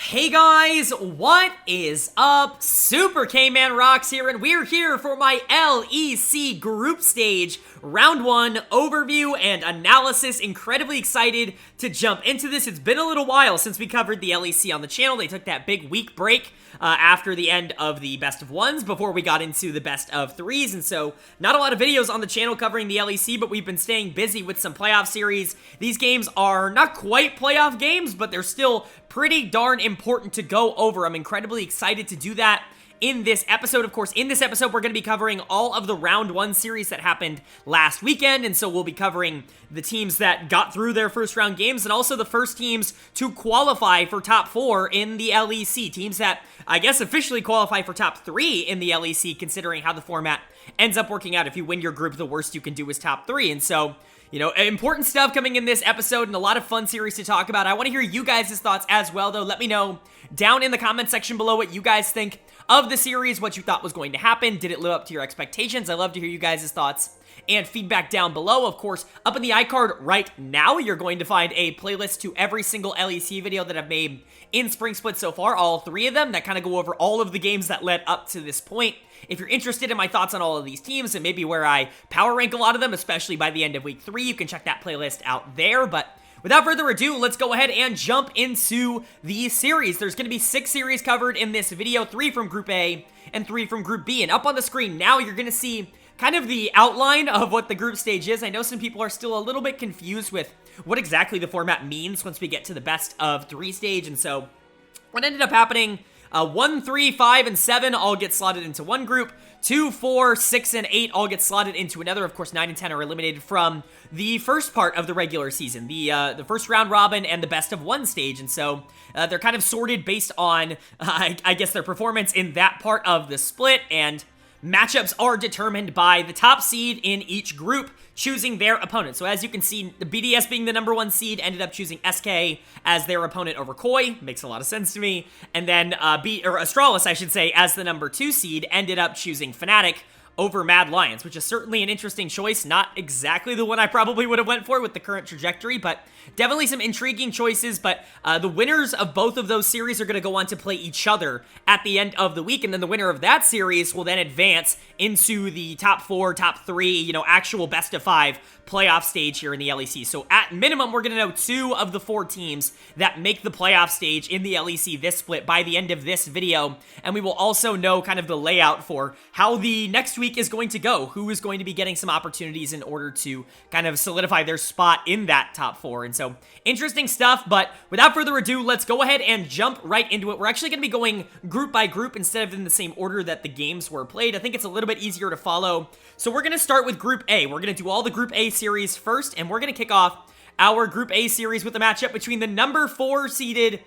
Hey guys, what is up? SuperKmanrocks here, and we're here for my LEC group stage round 1 overview and analysis. Incredibly excited to jump into this. It's been a little while since we covered the LEC on the channel. They took that big week break after the end of the best of ones before we got into the best of threes, and so not a lot of videos on the channel covering the LEC, but we've been staying busy with some playoff series. These games are not quite playoff games, but they're still pretty darn important to go over. I'm incredibly excited to do that in this episode. Of course, in this episode, we're going to be covering all of the round 1 series that happened last weekend, and so we'll be covering the teams that got through their first round games and also the first teams to qualify for top 4 in the LEC. Teams that, I guess, officially qualify for top 3 in the LEC, considering how the format ends up working out. If you win your group, the worst you can do is top 3, and so you know, important stuff coming in this episode and a lot of fun series to talk about. I want to hear you guys' thoughts as well, though. Let me know down in the comment section below what you guys think of the series, what you thought was going to happen. Did it live up to your expectations? I love to hear you guys' thoughts and feedback down below. Of course, up in the iCard right now, you're going to find a playlist to every single LEC video that I've made in Spring Split so far, all 3 of them that kind of go over all of the games that led up to this point. If you're interested in my thoughts on all of these teams and maybe where I power rank a lot of them, especially by the end of week 3, you can check that playlist out there. But without further ado, let's go ahead and jump into the series. There's going to be 6 series covered in this video, 3 from Group A and 3 from Group B. And up on the screen now, you're going to see kind of the outline of what the group stage is. I know some people are still a little bit confused with what exactly the format means once we get to the best of 3 stage. And so what ended up happening, 1, 3, 5, and 7 all get slotted into one group. 2, 4, 6, and 8 all get slotted into another. Of course, 9 and 10 are eliminated from the first part of the regular season, the first round robin and the best of 1 stage. And so they're kind of sorted based on, I guess, their performance in that part of the split, and matchups are determined by the top seed in each group choosing their opponent. So as you can see, the BDS being the number 1 seed ended up choosing SK as their opponent over Koi. Makes a lot of sense to me. And then Astralis, I should say, as the number 2 seed ended up choosing Fnatic over Mad Lions, which is certainly an interesting choice. Not exactly the one I probably would have went for with the current trajectory, but definitely some intriguing choices. But the winners of both of those series are going to go on to play each other at the end of the week, and then the winner of that series will then advance into the top 4, top 3, you know, actual best of 5 playoff stage here in the LEC. So at minimum, we're going to know 2 of the 4 teams that make the playoff stage in the LEC this split by the end of this video, and we will also know kind of the layout for how the next week is going to go, who is going to be getting some opportunities in order to kind of solidify their spot in that top 4. And so interesting stuff, but without further ado, let's go ahead and jump right into it. We're actually going to be going group by group instead of in the same order that the games were played. I think it's a little bit easier to follow. So we're going to start with Group A. We're going to do all the Group A series first, and we're going to kick off our Group A series with a matchup between the number 4 seeded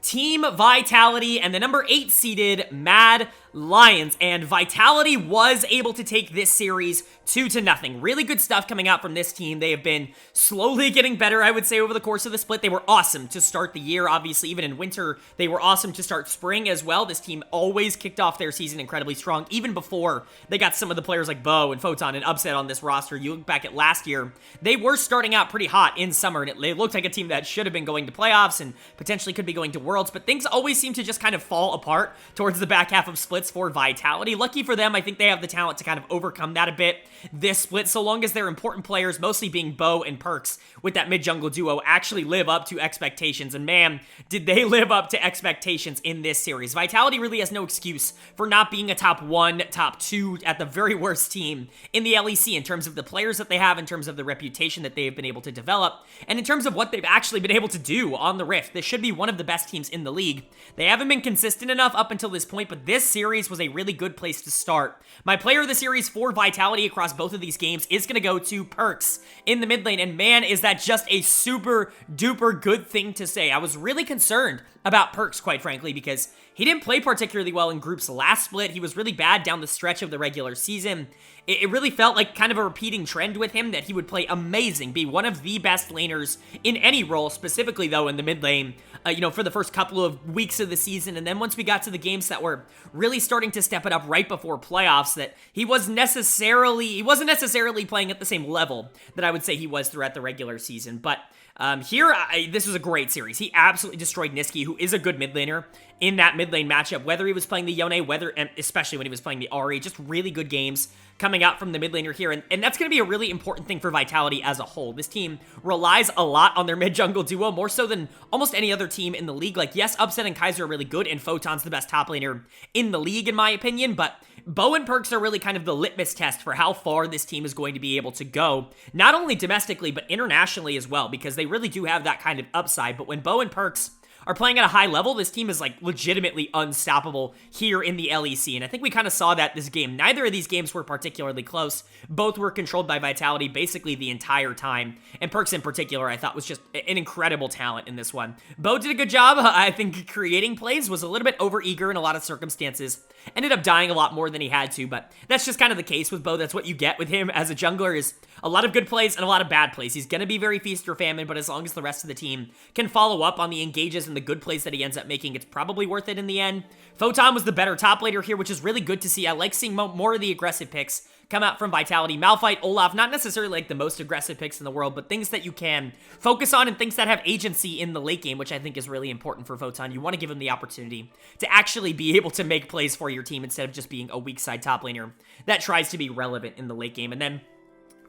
Team Vitality and the number 8 seeded Mad Lions, and Vitality was able to take this series 2-0. Really good stuff coming out from this team. They have been slowly getting better, I would say, over the course of the split. They were awesome to start the year, obviously, even in winter. They were awesome to start spring as well. This team always kicked off their season incredibly strong, even before they got some of the players like Bo and Photon and Upset on this roster. You look back at last year, they were starting out pretty hot in summer, and they looked like a team that should have been going to playoffs and potentially could be going to Worlds, but things always seem to just kind of fall apart towards the back half of splits for Vitality. Lucky for them, I think they have the talent to kind of overcome that a bit this split, so long as their important players, mostly being Bo and Perks, with that mid-jungle duo, actually live up to expectations. And man, did they live up to expectations in this series. Vitality really has no excuse for not being a top 1, top 2, at the very worst team in the LEC in terms of the players that they have, in terms of the reputation that they've been able to develop, and in terms of what they've actually been able to do on the Rift. This should be one of the best teams in the league. They haven't been consistent enough up until this point, but this series was a really good place to start. My player of the series for Vitality across both of these games is going to go to Perks in the mid lane, and man, is that just a super duper good thing to say. I was really concerned about Perks, quite frankly, because he didn't play particularly well in groups last split. He was really bad down the stretch of the regular season. It really felt like kind of a repeating trend with him that he would play amazing, be one of the best laners in any role, specifically though in the mid lane, you know, for the first couple of weeks of the season. And then once we got to the games that were really starting to step it up right before playoffs, that he wasn't necessarily playing at the same level that I would say he was throughout the regular season. But This was a great series. He absolutely destroyed Niski, who is a good mid laner in that mid lane matchup, whether he was playing the Yone, and especially when he was playing the Ahri. Just really good games coming out from the mid laner here, and that's going to be a really important thing for Vitality as a whole. This team relies a lot on their mid-jungle duo, more so than almost any other team in the league. Like, yes, Upset and Kaiser are really good, and Photon's the best top laner in the league, in my opinion, but Bo and Perkz are really kind of the litmus test for how far this team is going to be able to go, not only domestically, but internationally as well, because they really do have that kind of upside. But when Bo and Perkz are playing at a high level, this team is like legitimately unstoppable here in the LEC, and I think we kind of saw that this game. Neither of these games were particularly close. Both were controlled by Vitality basically the entire time, and Perkz in particular I thought was just an incredible talent in this one. Bo did a good job. I think creating plays, was a little bit overeager in a lot of circumstances, ended up dying a lot more than he had to, but that's just kind of the case with Bo. That's what you get with him as a jungler, is a lot of good plays and a lot of bad plays. He's going to be very feast or famine, but as long as the rest of the team can follow up on the engages and the good plays that he ends up making, it's probably worth it in the end. Photon was the better top laner here, which is really good to see. I like seeing more of the aggressive picks come out from Vitality. Malphite, Olaf, not necessarily like the most aggressive picks in the world, but things that you can focus on and things that have agency in the late game, which I think is really important for Photon. You want to give him the opportunity to actually be able to make plays for your team instead of just being a weak side top laner that tries to be relevant in the late game. And then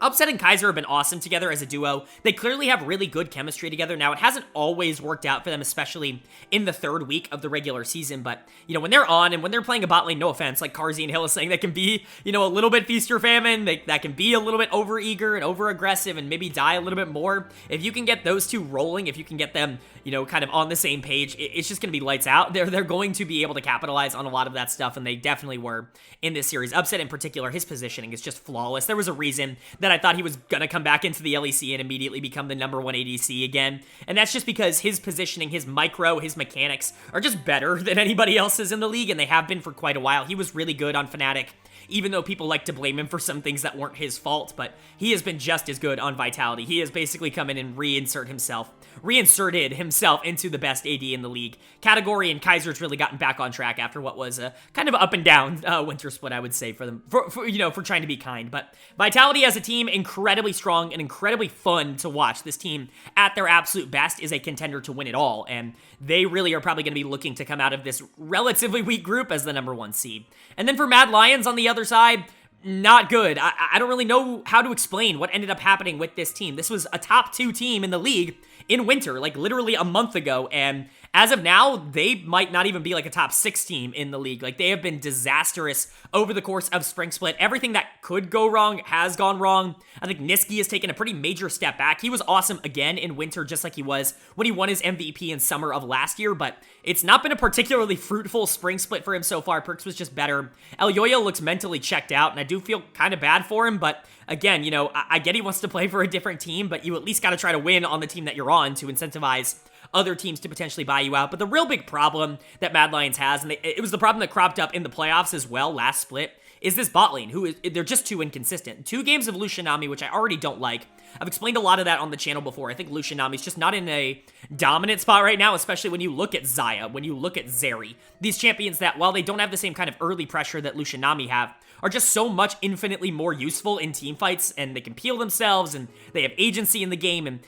Upset and Kaiser have been awesome together as a duo. They clearly have really good chemistry together. Now, it hasn't always worked out for them, especially in the third week of the regular season, but, you know, when they're on and when they're playing a bot lane, no offense, like Carzzy and Hill is saying, that can be, you know, a little bit feast or famine, that can be a little bit over-eager and over-aggressive and maybe die a little bit more. If you can get those two rolling, if you can get them, you know, kind of on the same page, it's just going to be lights out. They're going to be able to capitalize on a lot of that stuff, and they definitely were in this series. Upset in particular, his positioning is just flawless. There was a reason that I thought he was going to come back into the LEC and immediately become the number one ADC again, and that's just because his positioning, his micro, his mechanics are just better than anybody else's in the league, and they have been for quite a while. He was really good on Fnatic, even though people like to blame him for some things that weren't his fault, but he has been just as good on Vitality. He has basically come in and reinserted himself into the best AD in the league category, and Kaiser's really gotten back on track after what was a kind of up and down winter split, I would say, for them, for trying to be kind. But Vitality as a team, incredibly strong and incredibly fun to watch. This team, at their absolute best, is a contender to win it all, and they really are probably going to be looking to come out of this relatively weak group as the number one seed. And then for Mad Lions on the other side, not good. I don't really know how to explain what ended up happening with this team. This was a top 2 team in the league in winter, like literally a month ago, and as of now, they might not even be like a top 6 team in the league. Like, they have been disastrous over the course of Spring Split. Everything that could go wrong has gone wrong. I think Niski has taken a pretty major step back. He was awesome again in winter, just like he was when he won his MVP in summer of last year, but it's not been a particularly fruitful Spring Split for him so far. Perkz was just better. Elyoya looks mentally checked out, and I do feel kind of bad for him, but again, you know, I get he wants to play for a different team, but you at least got to try to win on the team that you're on to incentivize other teams to potentially buy you out. But the real big problem that Mad Lions has, and it was the problem that cropped up in the playoffs as well last split, is this bot lane, they're just too inconsistent. 2 games of Lucianami, which I already don't like. I've explained a lot of that on the channel before. I think Lucianami's just not in a dominant spot right now, especially when you look at Xayah, when you look at Zeri. These champions that, while they don't have the same kind of early pressure that Lucianami have, are just so much infinitely more useful in team fights, and they can peel themselves, and they have agency in the game, and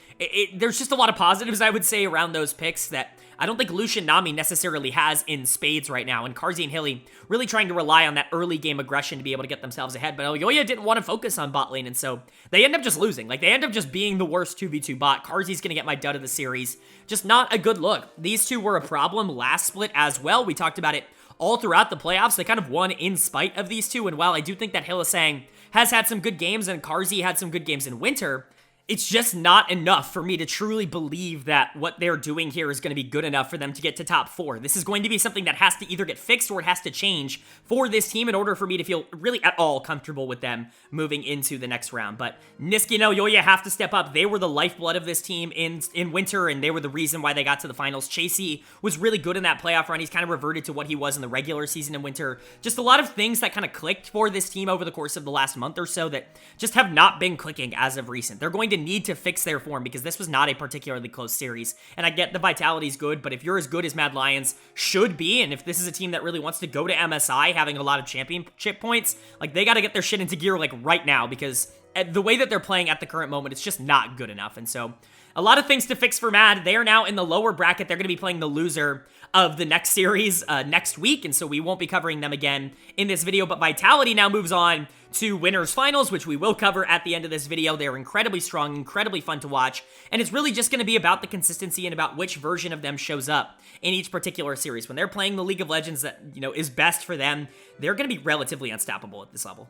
there's just a lot of positives, I would say, around those picks that I don't think Lucianami necessarily has in spades right now, and Carzzy and Hilly really trying to rely on that early game aggression to be able to get themselves ahead, but Elyoya didn't want to focus on bot lane, and so they end up just losing. Like, they end up just being the worst 2v2 bot. Carzzy's gonna get my dud of the series. Just not a good look. These two were a problem last split as well. We talked about it all throughout the playoffs. They kind of won in spite of these two, and while I do think that Hillisang has had some good games and Carzzy had some good games in winter, it's just not enough for me to truly believe that what they're doing here is going to be good enough for them to get to top 4. This is going to be something that has to either get fixed or it has to change for this team in order for me to feel really at all comfortable with them moving into the next round. But Niski and Elyoya have to step up. They were the lifeblood of this team in winter, and they were the reason why they got to the finals. Chasey was really good in that playoff run. He's kind of reverted to what he was in the regular season in winter. Just a lot of things that kind of clicked for this team over the course of the last month or so that just have not been clicking as of recent. They're going to need to fix their form because this was not a particularly close series. And I get the Vitality's good, but if you're as good as Mad Lions should be, and if this is a team that really wants to go to MSI having a lot of championship points, like, they got to get their shit into gear, like, right now, because the way that they're playing at the current moment, it's just not good enough. And so a lot of things to fix for Mad. They are now in the lower bracket. They're going to be playing the loser of the next series next week, and so we won't be covering them again in this video. But Vitality now moves on to winners finals, which we will cover at the end of this video. They're incredibly strong, incredibly fun to watch, and it's really just going to be about the consistency and about which version of them shows up in each particular series. When they're playing the League of Legends that, you know, is best for them, they're going to be relatively unstoppable at this level.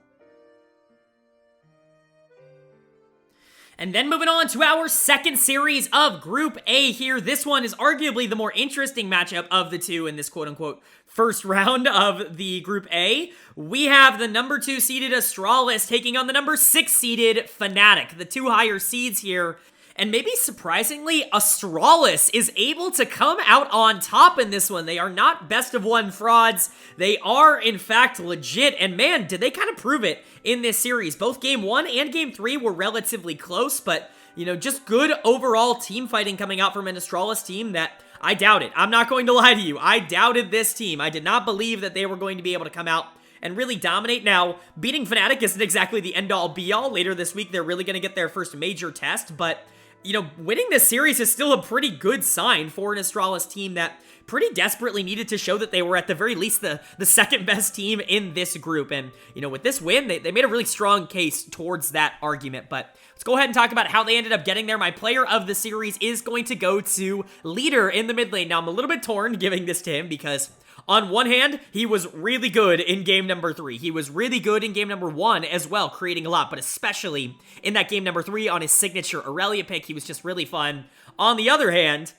And then moving on to our second series of Group A here. This one is arguably the more interesting matchup of the two in this quote-unquote first round of the Group A. We have the number 2 seeded Astralis taking on the number 6 seeded Fnatic, the two higher seeds here. And maybe surprisingly, Astralis is able to come out on top in this one. They are not best of one frauds. They are, in fact, legit. And man, did they kind of prove it in this series. Both Game 1 and Game 3 were relatively close, but, you know, just good overall team fighting coming out from an Astralis team that I doubted. I'm not going to lie to you. I doubted this team. I did not believe that they were going to be able to come out and really dominate. Now, beating Fnatic isn't exactly the end-all be-all. Later this week, they're really going to get their first major test, but you know, winning this series is still a pretty good sign for an Astralis team that pretty desperately needed to show that they were at the very least the second best team in this group. And, you know, with this win, they made a really strong case towards that argument. But let's go ahead and talk about how they ended up getting there. My player of the series is going to go to Leader in the mid lane. Now, I'm a little bit torn giving this to him because on one hand, he was really good in game number 3. He was really good in game number 1 as well, creating a lot, but especially in that game number 3 on his signature Aurelia pick, he was just really fun. On the other hand,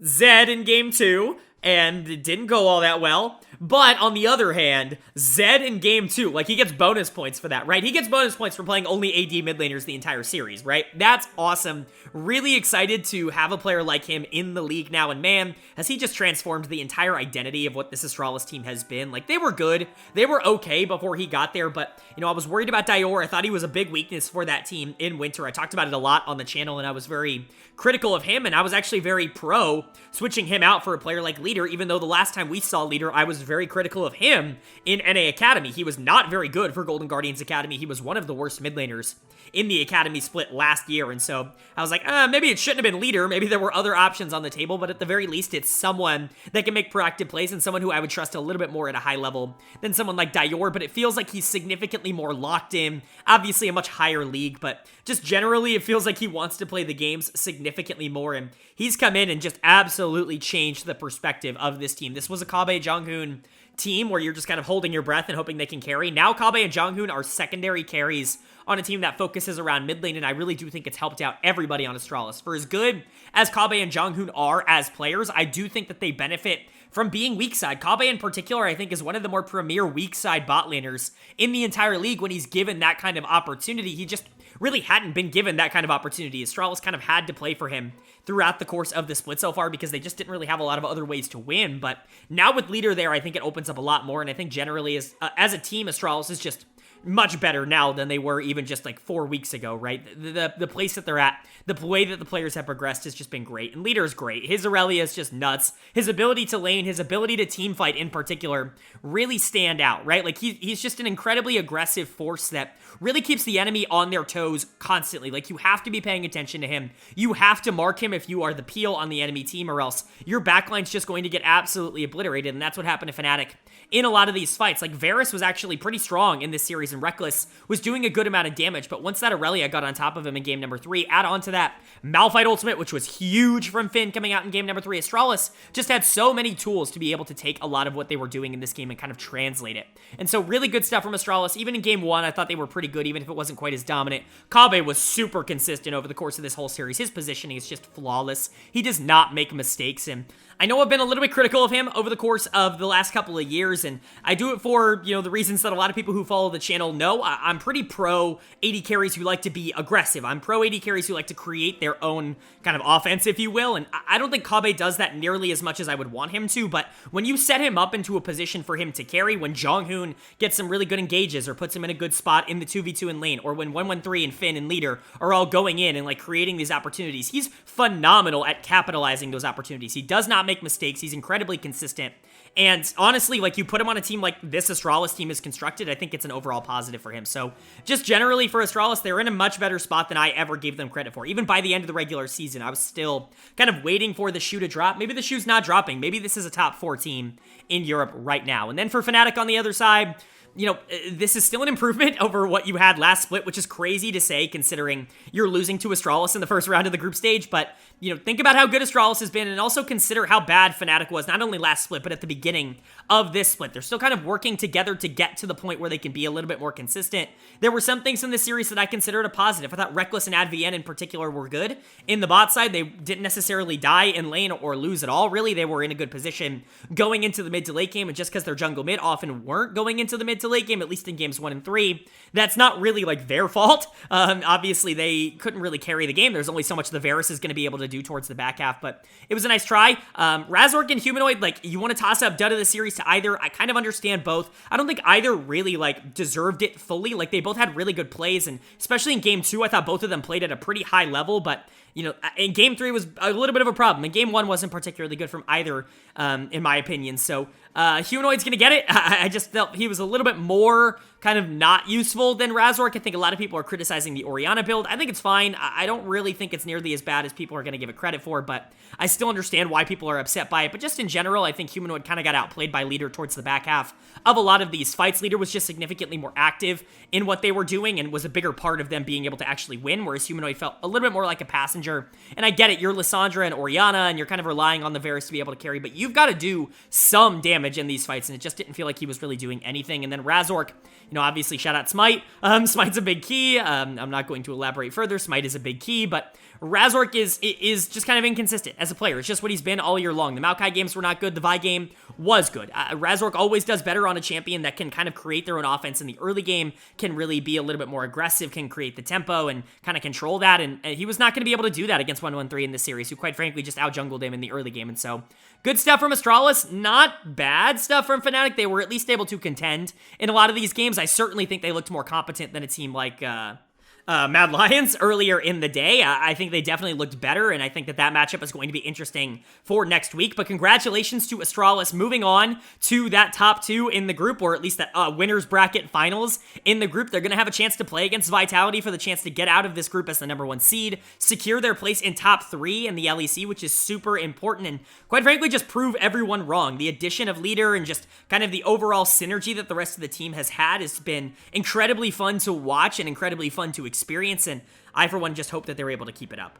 Zed in game 2, and it didn't go all that well. But on the other hand, Zed in game 2, like, he gets bonus points for that, right? He gets bonus points for playing only AD mid laners the entire series, right? That's awesome. Really excited to have a player like him in the league now, and man, has he just transformed the entire identity of what this Astralis team has been. Like, they were good, they were okay before he got there, but, you know, I was worried about Dior. I thought he was a big weakness for that team in winter. I talked about it a lot on the channel, and I was very critical of him, and I was actually very pro switching him out for a player like Leader, even though the last time we saw Leader, I was very critical of him in NA Academy. He was not very good for Golden Guardians Academy. He was one of the worst mid laners in the Academy split last year, and so I was like, maybe it shouldn't have been Leader. Maybe there were other options on the table, but at the very least, it's someone that can make proactive plays and someone who I would trust a little bit more at a high level than someone like Dior, but it feels like he's significantly more locked in. Obviously, a much higher league, but just generally, it feels like he wants to play the games significantly more, and he's come in and just absolutely changed the perspective of this team. This was a Kabe Jonghoon team where you're just kind of holding your breath and hoping they can carry. Now Kabe and Jonghoon are secondary carries on a team that focuses around mid lane, and I really do think it's helped out everybody on Astralis. For as good as Kabe and Jonghoon are as players, I do think that they benefit from being weak side. Kabe in particular, I think, is one of the more premier weak side bot laners in the entire league. When he's given that kind of opportunity, he just really hadn't been given that kind of opportunity. Astralis kind of had to play for him throughout the course of the split so far because they just didn't really have a lot of other ways to win. But now with Leader there, I think it opens up a lot more, and I think generally as a team, Astralis is just much better now than they were even just like 4 weeks ago, right? The place that they're at, the way that the players have progressed has just been great, and Leader is great. His Aurelia is just nuts. His ability to lane, his ability to team fight in particular really stand out, right? Like he's just an incredibly aggressive force that really keeps the enemy on their toes constantly. Like, you have to be paying attention to him. You have to mark him if you are the peel on the enemy team, or else your backline's just going to get absolutely obliterated, and that's what happened to Fnatic in a lot of these fights. Like, Varus was actually pretty strong in this series, and Reckless was doing a good amount of damage, but once that Aurelia got on top of him in game number 3, add on to that Malphite ultimate, which was huge from Finn coming out in game number 3, Astralis just had so many tools to be able to take a lot of what they were doing in this game and kind of translate it. And so really good stuff from Astralis. Even in game 1, I thought they were pretty good, even if it wasn't quite as dominant. Kabe was super consistent over the course of this whole series. His positioning is just flawless. He does not make mistakes, and I know I've been a little bit critical of him over the course of the last couple of years, and I do it for, you know, the reasons that a lot of people who follow the channel know. I'm pretty pro AD carries who like to be aggressive. I'm pro AD carries who like to create their own kind of offense, if you will, and I don't think Kabe does that nearly as much as I would want him to, but when you set him up into a position for him to carry, when Jonghoon gets some really good engages or puts him in a good spot in the 2v2 in lane, or when 113 and Finn and Leader are all going in and like creating these opportunities, he's phenomenal at capitalizing those opportunities. He does not make make mistakes. He's incredibly consistent. And honestly, like, you put him on a team like this Astralis team is constructed, I think it's an overall positive for him. So just generally for Astralis, they're in a much better spot than I ever gave them credit for. Even by the end of the regular season, I was still kind of waiting for the shoe to drop. Maybe the shoe's not dropping. Maybe this is a top 4 team in Europe right now. And then for Fnatic on the other side, you know, this is still an improvement over what you had last split, which is crazy to say considering you're losing to Astralis in the first round of the group stage. But, you know, think about how good Astralis has been and also consider how bad Fnatic was, not only last split, but at the beginning of this split. They're still kind of working together to get to the point where they can be a little bit more consistent. There were some things in this series that I considered a positive. I thought Reckless and AdVN in particular were good. In the bot side, they didn't necessarily die in lane or lose at all. Really, they were in a good position going into the mid to late game, and just because their jungle mid often weren't going into the mid to late game, at least in games 1 and 3, that's not really like their fault. Obviously, they couldn't really carry the game. There's only so much the Varus is going to be able to do towards the back half, but it was a nice try. Razork and Humanoid, like, you want to toss up dud of the series to either. I kind of understand both. I don't think either really, like, deserved it fully. Like, they both had really good plays, and especially in game 2, I thought both of them played at a pretty high level, but you know, in game 3 was a little bit of a problem. And game 1 wasn't particularly good from either, in my opinion. So, Humanoid's gonna get it. I just felt he was a little bit more kind of not useful than Razork. I think a lot of people are criticizing the Orianna build. I think it's fine. I don't really think it's nearly as bad as people are gonna give it credit for, but I still understand why people are upset by it. But just in general, I think Humanoid kind of got outplayed by Leader towards the back half of a lot of these fights. Leader was just significantly more active in what they were doing and was a bigger part of them being able to actually win, whereas Humanoid felt a little bit more like a passenger. And I get it, you're Lissandra and Orianna, and you're kind of relying on the Varus to be able to carry, but you've got to do some damage in these fights, and it just didn't feel like he was really doing anything. And then Razork, you know, obviously shout out Smite. Smite's a big key. I'm not going to elaborate further. Smite is a big key, but Razork is just kind of inconsistent as a player. It's just what he's been all year long. The Maokai games were not good. The Vi game was good. Razork always does better on a champion that can kind of create their own offense in the early game, can really be a little bit more aggressive, can create the tempo and kind of control that, and he was not going to be able to do that against 113 in this series, who quite frankly just out-jungled him in the early game. And so, good stuff from Astralis, not bad stuff from Fnatic. They were at least able to contend in a lot of these games. I certainly think they looked more competent than a team like Mad Lions earlier in the day. I think they definitely looked better, and I think that matchup is going to be interesting for next week. But congratulations to Astralis moving on to that top 2 in the group, or at least that winners bracket finals in the group. They're going to have a chance to play against Vitality for the chance to get out of this group as the number 1 seed, secure their place in top 3 in the LEC, which is super important, and quite frankly just prove everyone wrong. The addition of Leader and just kind of the overall synergy that the rest of the team has had has been incredibly fun to watch and incredibly fun to experience, and I, for one, just hope that they're able to keep it up.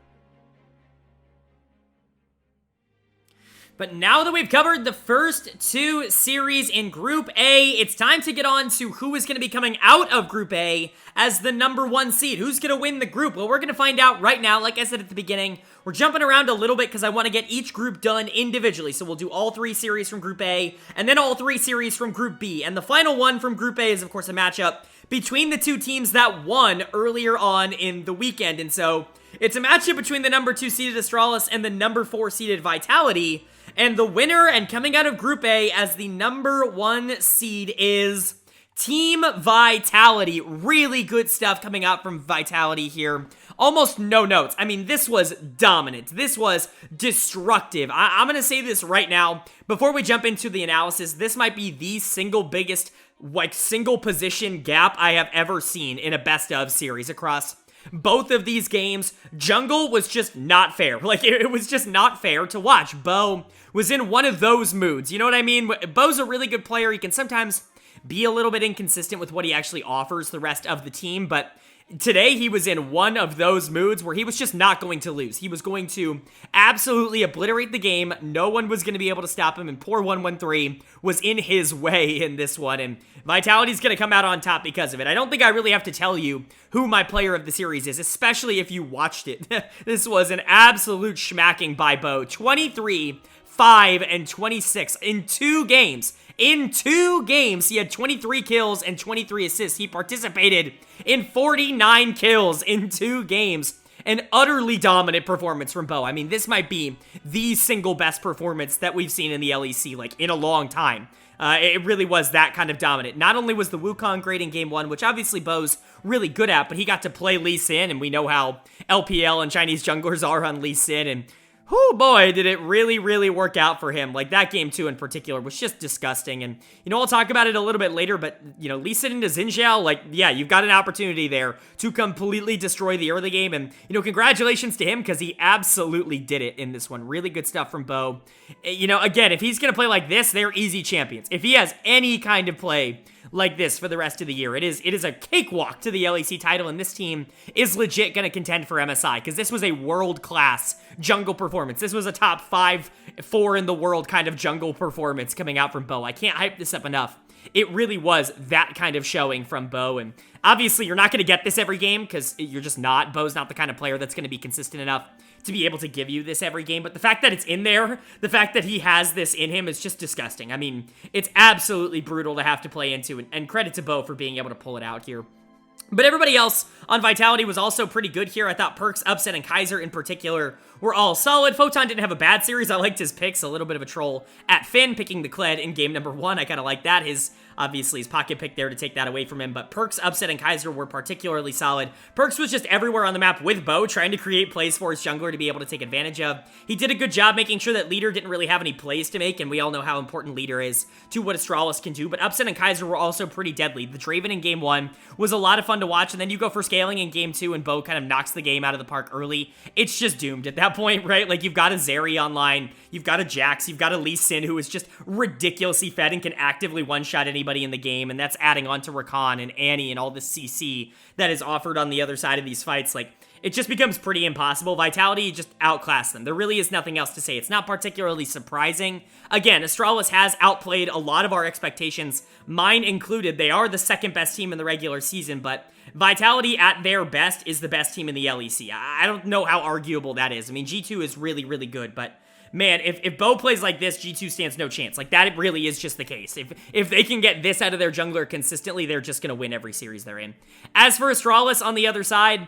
But now that we've covered the first 2 series in Group A, it's time to get on to who is going to be coming out of Group A as the number 1 seed. Who's going to win the group? Well, we're going to find out right now. Like I said at the beginning, we're jumping around a little bit because I want to get each group done individually. So we'll do all 3 series from Group A, and then all 3 series from Group B. And the final one from Group A is, of course, a matchup between the 2 teams that won earlier on in the weekend. And so it's a matchup between the number 2 seeded Astralis and the number 4 seeded Vitality. And the winner and coming out of Group A as the number 1 seed is Team Vitality. Really good stuff coming out from Vitality here. Almost no notes. I mean, this was dominant. This was destructive. I'm going to say this right now. Before we jump into the analysis, this might be the single biggest, like, single position gap I have ever seen in a best of series across both of these games. Jungle was just not fair. Like, it was just not fair to watch. Bo was in one of those moods. You know what I mean? Bo's a really good player. He can sometimes be a little bit inconsistent with what he actually offers the rest of the team, but today he was in one of those moods where he was just not going to lose. He was going to absolutely obliterate the game. No one was going to be able to stop him, and poor 113 was in his way in this one, and Vitality's going to come out on top because of it. I don't think I really have to tell you who my player of the series is, especially if you watched it. This was an absolute schmacking by Bo. 23, 5, and 26 in 2 games. In 2 games, he had 23 kills and 23 assists. He participated in 49 kills in 2 games. An utterly dominant performance from Bo. I mean, this might be the single best performance that we've seen in the LEC, like, in a long time. It really was that kind of dominant. Not only was the Wukong great in Game 1, which obviously Bo's really good at, but he got to play Lee Sin, and we know how LPL and Chinese junglers are on Lee Sin, and Oh boy, did it really, really work out for him. Like, that game 2 in particular was just disgusting. And, I'll talk about it a little bit later, but, Lee Sin into Xin Zhao, like, yeah, you've got an opportunity there to completely destroy the early game. And, congratulations to him, because he absolutely did it in this one. Really good stuff from Bo. Again, if he's going to play like this, they're easy champions. If he has any kind of play like this for the rest of the year, it is a cakewalk to the LEC title, and this team is legit going to contend for MSI, because this was a world-class jungle performance. This was a top 5-4 in the world kind of jungle performance coming out from Bo. I can't hype this up enough. It really was that kind of showing from Bo, and obviously you're not going to get this every game, because you're just not. Bo's not the kind of player that's going to be consistent enough to be able to give you this every game, but the fact that it's in there, the fact that he has this in him is just disgusting. I mean, it's absolutely brutal to have to play into, and credit to Bo for being able to pull it out here. But everybody else on Vitality was also pretty good here. I thought Perks, Upset, and Kaiser in particular were all solid. Photon didn't have a bad series. I liked his picks. A little bit of a troll at Finn, picking the Kled in game number 1. I kind of like that. Obviously, his pocket pick there to take that away from him. But Perks, Upset, and Kaiser were particularly solid. Perks was just everywhere on the map with Bo, trying to create plays for his jungler to be able to take advantage of. He did a good job making sure that Leader didn't really have any plays to make, and we all know how important Leader is to what Astralis can do. But Upset and Kaiser were also pretty deadly. The Draven in game 1 was a lot of fun to watch, and then you go for scaling in game 2, and Bo kind of knocks the game out of the park early. It's just doomed at that point, right? Like, you've got a Zeri online, you've got a Jax, you've got a Lee Sin who is just ridiculously fed and can actively one-shot anybody in the game, and that's adding on to Rakan and Annie and all the CC that is offered on the other side of these fights. Like, it just becomes pretty impossible. Vitality just outclassed them. There really is nothing else to say. It's not particularly surprising. Again, Astralis has outplayed a lot of our expectations, mine included. They are the second best team in the regular season, but Vitality at their best is the best team in the LEC. I don't know how arguable that is. I mean, G2 is really, really good, but man, if Bo plays like this, G2 stands no chance. Like, that really is just the case. If they can get this out of their jungler consistently, they're just going to win every series they're in. As for Astralis on the other side,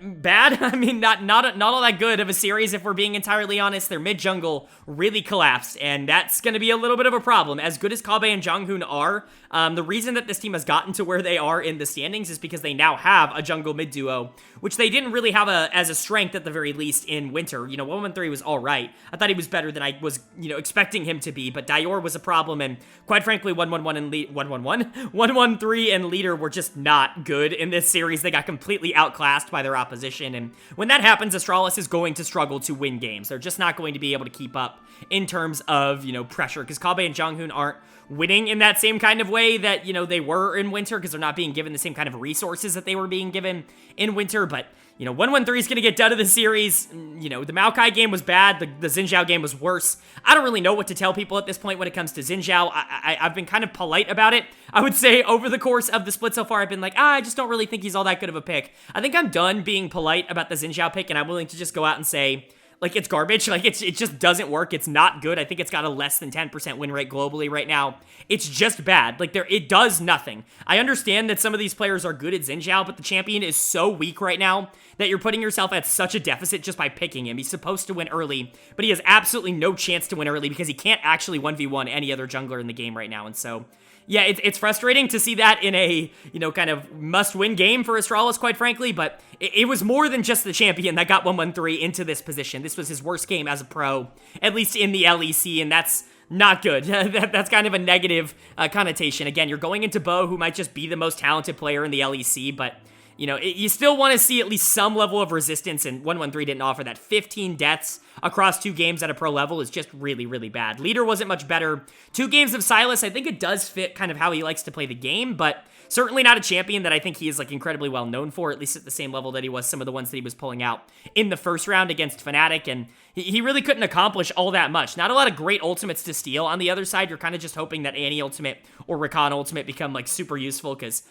bad. I mean, not all that good of a series, if we're being entirely honest. Their mid-jungle really collapsed, and that's going to be a little bit of a problem. As good as Kabe and Jonghoon are, the reason that this team has gotten to where they are in the standings is because they now have a jungle mid-duo, which they didn't really have as a strength at the very least in winter. 113 was all right. I thought he was better than I was, expecting him to be, but Dior was a problem, and quite frankly, 113 and Leader were just not good in this series. They got completely outclassed by their opposition, and when that happens, Astralis is going to struggle to win games. They're just not going to be able to keep up in terms of, pressure, because Kabe and Jonghoon aren't winning in that same kind of way that, they were in winter, because they're not being given the same kind of resources that they were being given in winter. But 113 is going to get done of the series. The Maokai game was bad. The Xin Zhao game was worse. I don't really know what to tell people at this point when it comes to Xin Zhao. I've been kind of polite about it. I would say over the course of the split so far, I've been like, I just don't really think he's all that good of a pick. I think I'm done being polite about the Xin Zhao pick, and I'm willing to just go out and say, like, it's garbage. Like, it just doesn't work. It's not good. I think it's got a less than 10% win rate globally right now. It's just bad. Like, it does nothing. I understand that some of these players are good at Xin Zhao, but the champion is so weak right now that you're putting yourself at such a deficit just by picking him. He's supposed to win early, but he has absolutely no chance to win early because he can't actually 1v1 any other jungler in the game right now. And so, yeah, it's frustrating to see that in a, kind of must-win game for Astralis, quite frankly, but it was more than just the champion that got 113 into this position. This was his worst game as a pro, at least in the LEC, and that's not good. That's kind of a negative connotation. Again, you're going into Bo, who might just be the most talented player in the LEC, but you still want to see at least some level of resistance, and 113 didn't offer that. 15 deaths across 2 games at a pro level is just really, really bad. Leader wasn't much better. 2 games of Silas, I think it does fit kind of how he likes to play the game, but certainly not a champion that I think he is, like, incredibly well known for, at least at the same level that he was some of the ones that he was pulling out in the first round against Fnatic, and he really couldn't accomplish all that much. Not a lot of great ultimates to steal. On the other side, you're kind of just hoping that Annie ultimate or Rakan ultimate become, like, super useful, because,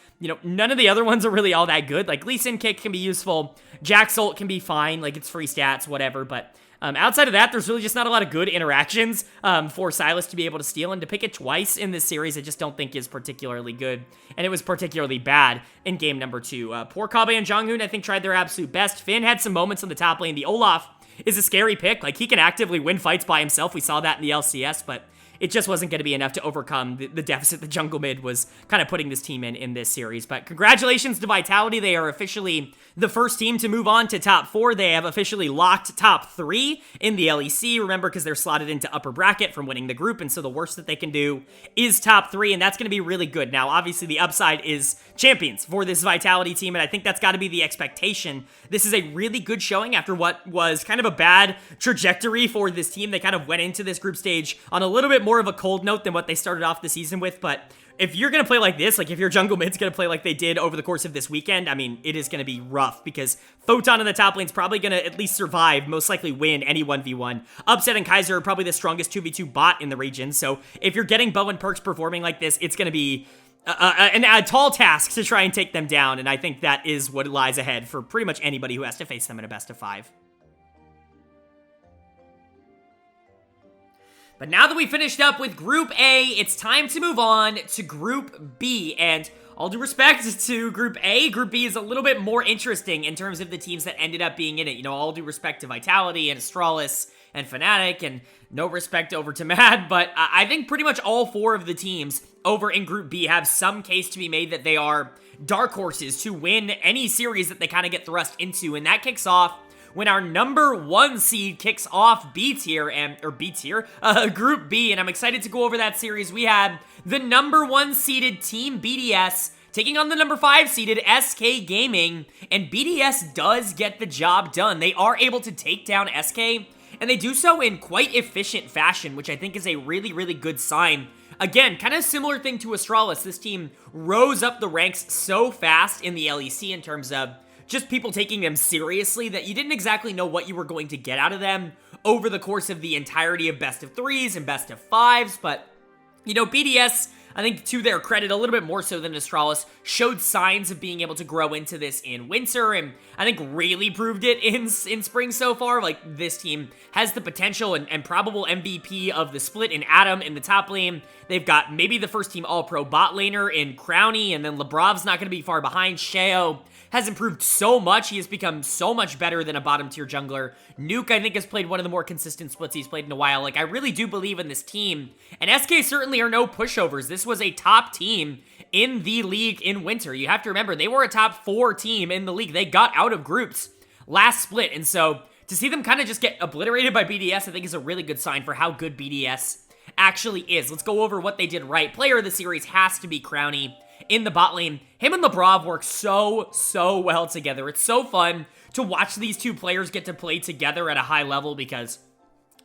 none of the other ones are really all that good. Like, Lee Sin kick can be useful, Jax ult can be fine, like, it's free stats, whatever, but outside of that, there's really just not a lot of good interactions for Silas to be able to steal, and to pick it twice in this series, I just don't think is particularly good, and it was particularly bad in game number 2. Poor Kabe and Jonghoon, I think, tried their absolute best. Finn had some moments on the top lane. The Olaf is a scary pick. Like, he can actively win fights by himself. We saw that in the LCS, but it just wasn't going to be enough to overcome the deficit the jungle mid was kind of putting this team in this series. But congratulations to Vitality. They are officially the first team to move on to top 4. They have officially locked top 3 in the LEC. Remember, because they're slotted into upper bracket from winning the group, and so the worst that they can do is top 3, and that's going to be really good. Now, obviously, the upside is champions for this Vitality team, and I think that's got to be the expectation. This is a really good showing after what was kind of a bad trajectory for this team. They kind of went into this group stage on a little bit more of a cold note than what they started off the season with, but if you're going to play like this, like if your jungle mid's going to play like they did over the course of this weekend, I mean, it is going to be rough because Photon in the top lane's probably going to at least survive, most likely win any 1v1. Upset and Kaiser are probably the strongest 2v2 bot in the region, so if you're getting Bow and Perks performing like this, it's going to be a tall task to try and take them down, and I think that is what lies ahead for pretty much anybody who has to face them in a best of 5. But now that we finished up with Group A, it's time to move on to Group B. And all due respect to Group A, Group B is a little bit more interesting in terms of the teams that ended up being in it. You know, all due respect to Vitality and Astralis and Fnatic, and no respect over to Mad, but I think pretty much all 4 of the teams over in Group B have some case to be made that they are dark horses to win any series that they kind of get thrust into, and that kicks off when our number 1 seed kicks off Group B, and I'm excited to go over that series. We had the number 1 seeded team BDS taking on the number 5 seeded SK Gaming, and BDS does get the job done. They are able to take down SK, and they do so in quite efficient fashion, which I think is a really, really good sign. Again, kind of similar thing to Astralis. This team rose up the ranks so fast in the LEC in terms of just people taking them seriously that you didn't exactly know what you were going to get out of them over the course of the entirety of best of 3s and best of 5s, but, you know, BDS, I think to their credit, a little bit more so than Astralis, showed signs of being able to grow into this in winter, and I think really proved it in spring so far. Like, this team has the potential and probable MVP of the split in Adam in the top lane. They've got maybe the first team all-pro bot laner in Crowny, and then Lebrov's not going to be far behind. Sheo has improved so much. He has become so much better than a bottom-tier jungler. Nuke, I think, has played one of the more consistent splits he's played in a while. Like, I really do believe in this team. And SK certainly are no pushovers. This was a top team in the league in winter. You have to remember, they were a top 4 team in the league. They got out of groups last split. And so, to see them kind of just get obliterated by BDS, I think is a really good sign for how good BDS actually is. Let's go over what they did right. Player of the series has to be Crowny. In the bot lane, him and Lebrov work so well together. It's so fun to watch these two players get to play together at a high level because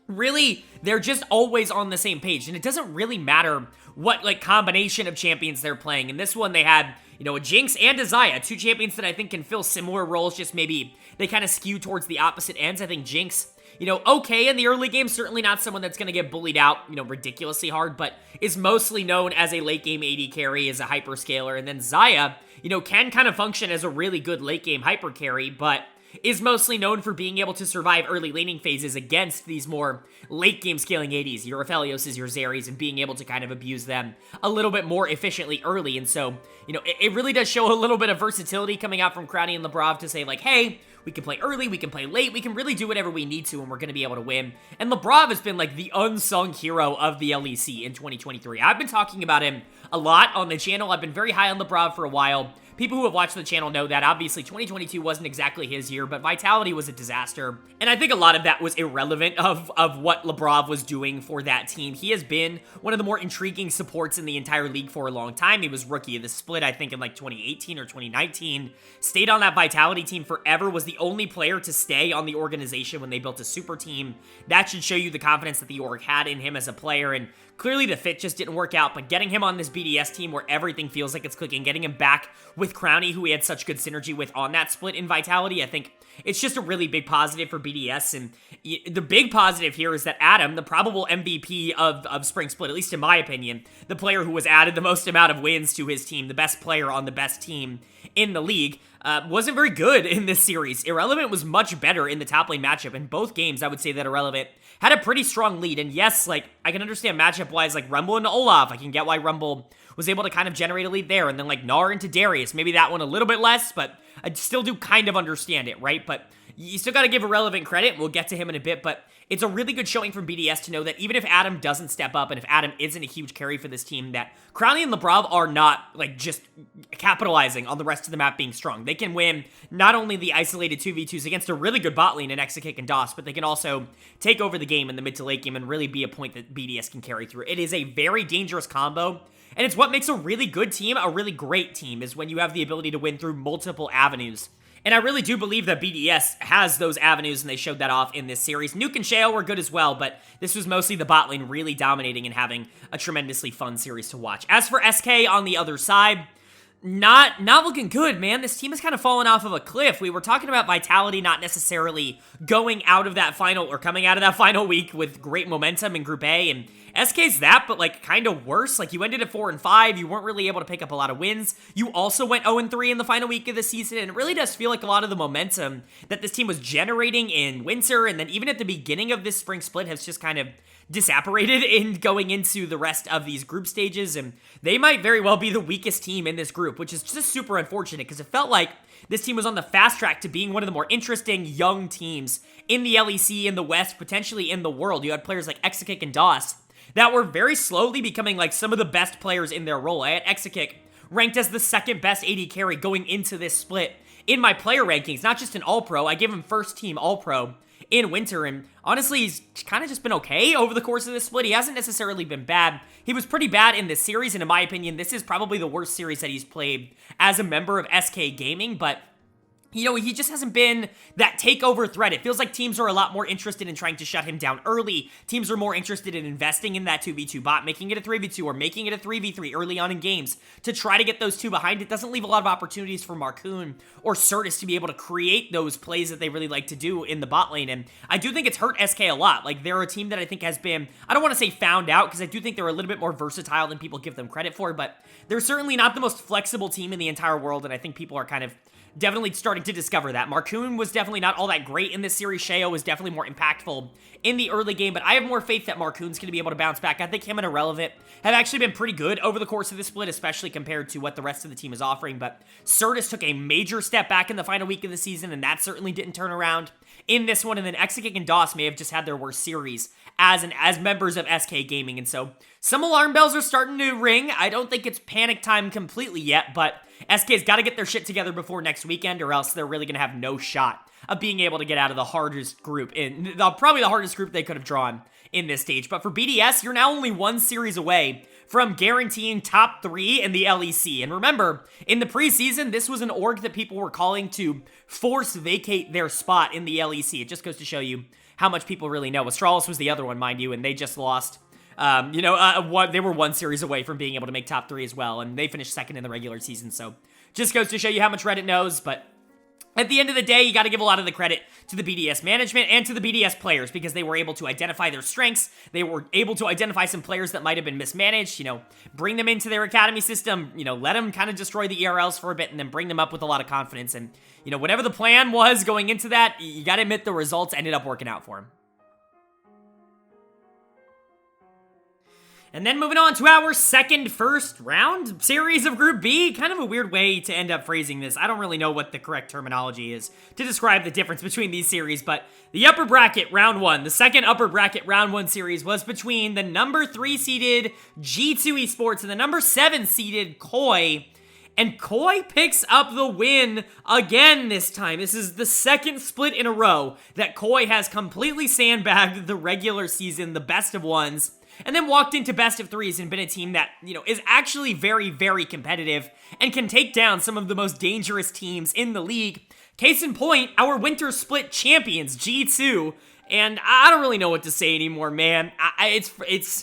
really, they're just always on the same page, and it doesn't really matter what, like, combination of champions they're playing. In this one, they had, you know, a Jinx and a Xayah, 2 champions that I think can fill similar roles, just maybe they kind of skew towards the opposite ends. I think Jinx, you know, okay in the early game, certainly not someone that's going to get bullied out, you know, ridiculously hard, but is mostly known as a late game AD carry, as a hyperscaler. And then Xayah, you know, can kind of function as a really good late game hyper carry, but is mostly known for being able to survive early laning phases against these more late game scaling ADs, your Aphelios, your Xerries, and being able to kind of abuse them a little bit more efficiently early. And so, you know, it really does show a little bit of versatility coming out from Crowny and Lebrov to say, like, hey, we can play early, we can play late, we can really do whatever we need to, and we're going to be able to win. And Lebrov has been, like, the unsung hero of the LEC in 2023. I've been talking about him a lot on the channel. I've been very high on Lebrov for a while. People who have watched the channel know that. Obviously, 2022 wasn't exactly his year, but Vitality was a disaster. And I think a lot of that was irrelevant of what Lebrov was doing for that team. He has been one of the more intriguing supports in the entire league for a long time. He was rookie of the split, I think, in like 2018 or 2019. Stayed on that Vitality team forever, was the only player to stay on the organization when they built a super team. That should show you the confidence that the org had in him as a player, and clearly the fit just didn't work out, but getting him on this BDS team where everything feels like it's clicking, getting him back with Crowny, who we had such good synergy with on that split in Vitality, I think it's just a really big positive for BDS. And the big positive here is that Adam, the probable MVP of Spring Split, at least in my opinion, the player who was added the most amount of wins to his team, the best player on the best team in the league, wasn't very good in this series. Irrelevant was much better in the top lane matchup. In both games, I would say that Irrelevant had a pretty strong lead. And yes, like, I can understand matchup-wise, like, Rumble into Olaf. I can get why Rumble was able to kind of generate a lead there. And then, like, Gnar into Darius. Maybe that one a little bit less, but I still do kind of understand it, right? But you still got to give Irrelevant credit. We'll get to him in a bit, but it's a really good showing from BDS to know that even if Adam doesn't step up and if Adam isn't a huge carry for this team, that Crowley and Lebrov are not, like, just capitalizing on the rest of the map being strong. They can win not only the isolated 2v2s against a really good bot lane in Exakick and DOS, but they can also take over the game in the mid to late game and really be a point that BDS can carry through. It is a very dangerous combo, and it's what makes a really good team a really great team, is when you have the ability to win through multiple avenues. And I really do believe that BDS has those avenues, and they showed that off in this series. Nuke and Shale were good as well, but this was mostly the bot lane really dominating and having a tremendously fun series to watch. As for SK on the other side, not looking good, man. This team has kind of fallen off of a cliff. We were talking about Vitality not necessarily going out of that final or coming out of that final week with great momentum in Group A, and SK's that, but like kind of worse. Like, you ended at 4-5, you weren't really able to pick up a lot of wins. You also went 0-3 in the final week of the season, and it really does feel like a lot of the momentum that this team was generating in winter and then even at the beginning of this spring split has just kind of disapparated in going into the rest of these group stages, and they might very well be the weakest team in this group, which is just super unfortunate because it felt like this team was on the fast track to being one of the more interesting young teams in the LEC, in the West, potentially in the world. You had players like Exakick and DOS that were very slowly becoming like some of the best players in their role. I had Exakick ranked as the second best AD carry going into this split in my player rankings, not just an All-Pro. I gave him first team All-Pro in winter, and honestly, he's kind of just been okay over the course of this split. He hasn't necessarily been bad. He was pretty bad in this series, and in my opinion, this is probably the worst series that he's played as a member of SK Gaming, but you know, he just hasn't been that takeover threat. It feels like teams are a lot more interested in trying to shut him down early. Teams are more interested in investing in that 2v2 bot, making it a 3v2 or making it a 3v3 early on in games to try to get those two behind. It doesn't leave a lot of opportunities for Marcoon or Certus to be able to create those plays that they really like to do in the bot lane. And I do think it's hurt SK a lot. Like, they're a team that I think has been, I don't want to say found out, because I do think they're a little bit more versatile than people give them credit for, but they're certainly not the most flexible team in the entire world, and I think people are kind of definitely starting to discover that. Marcoon was definitely not all that great in this series. Sheo was definitely more impactful in the early game, but I have more faith that Marcoon's going to be able to bounce back. I think him and Irrelevant have actually been pretty good over the course of this split, especially compared to what the rest of the team is offering, but Certus took a major step back in the final week of the season, and that certainly didn't turn around in this one, and then Exakick and DOS may have just had their worst series as members of SK Gaming, and so some alarm bells are starting to ring. I don't think it's panic time completely yet, but SK's got to get their shit together before next weekend, or else they're really going to have no shot of being able to get out of the hardest group, probably the hardest group they could have drawn in this stage. But for BDS, you're now only one series away from guaranteeing top 3 in the LEC. And remember, in the preseason, this was an org that people were calling to force vacate their spot in the LEC. It just goes to show you how much people really know. Astralis was the other one, mind you, and they just lost. They were one series away from being able to make top 3 as well, and they finished second in the regular season, so just goes to show you how much Reddit knows. But at the end of the day, you got to give a lot of the credit to the BDS management and to the BDS players, because they were able to identify their strengths. They were able to identify some players that might have been mismanaged, bring them into their academy system, let them kind of destroy the ERLs for a bit, and then bring them up with a lot of confidence. And, whatever the plan was going into that, you got to admit the results ended up working out for them. And then moving on to our second first round series of Group B. Kind of a weird way to end up phrasing this. I don't really know what the correct terminology is to describe the difference between these series, but the upper bracket round 1, the second upper bracket round 1 series was between the number 3 seeded G2 Esports and the number 7 seeded Koi. And Koi picks up the win again this time. This is the second split in a row that Koi has completely sandbagged the regular season, the best of ones, and then walked into best of 3s and been a team that, is actually very, very competitive and can take down some of the most dangerous teams in the league. Case in point, our winter split champions, G2, and I don't really know what to say anymore, man. It's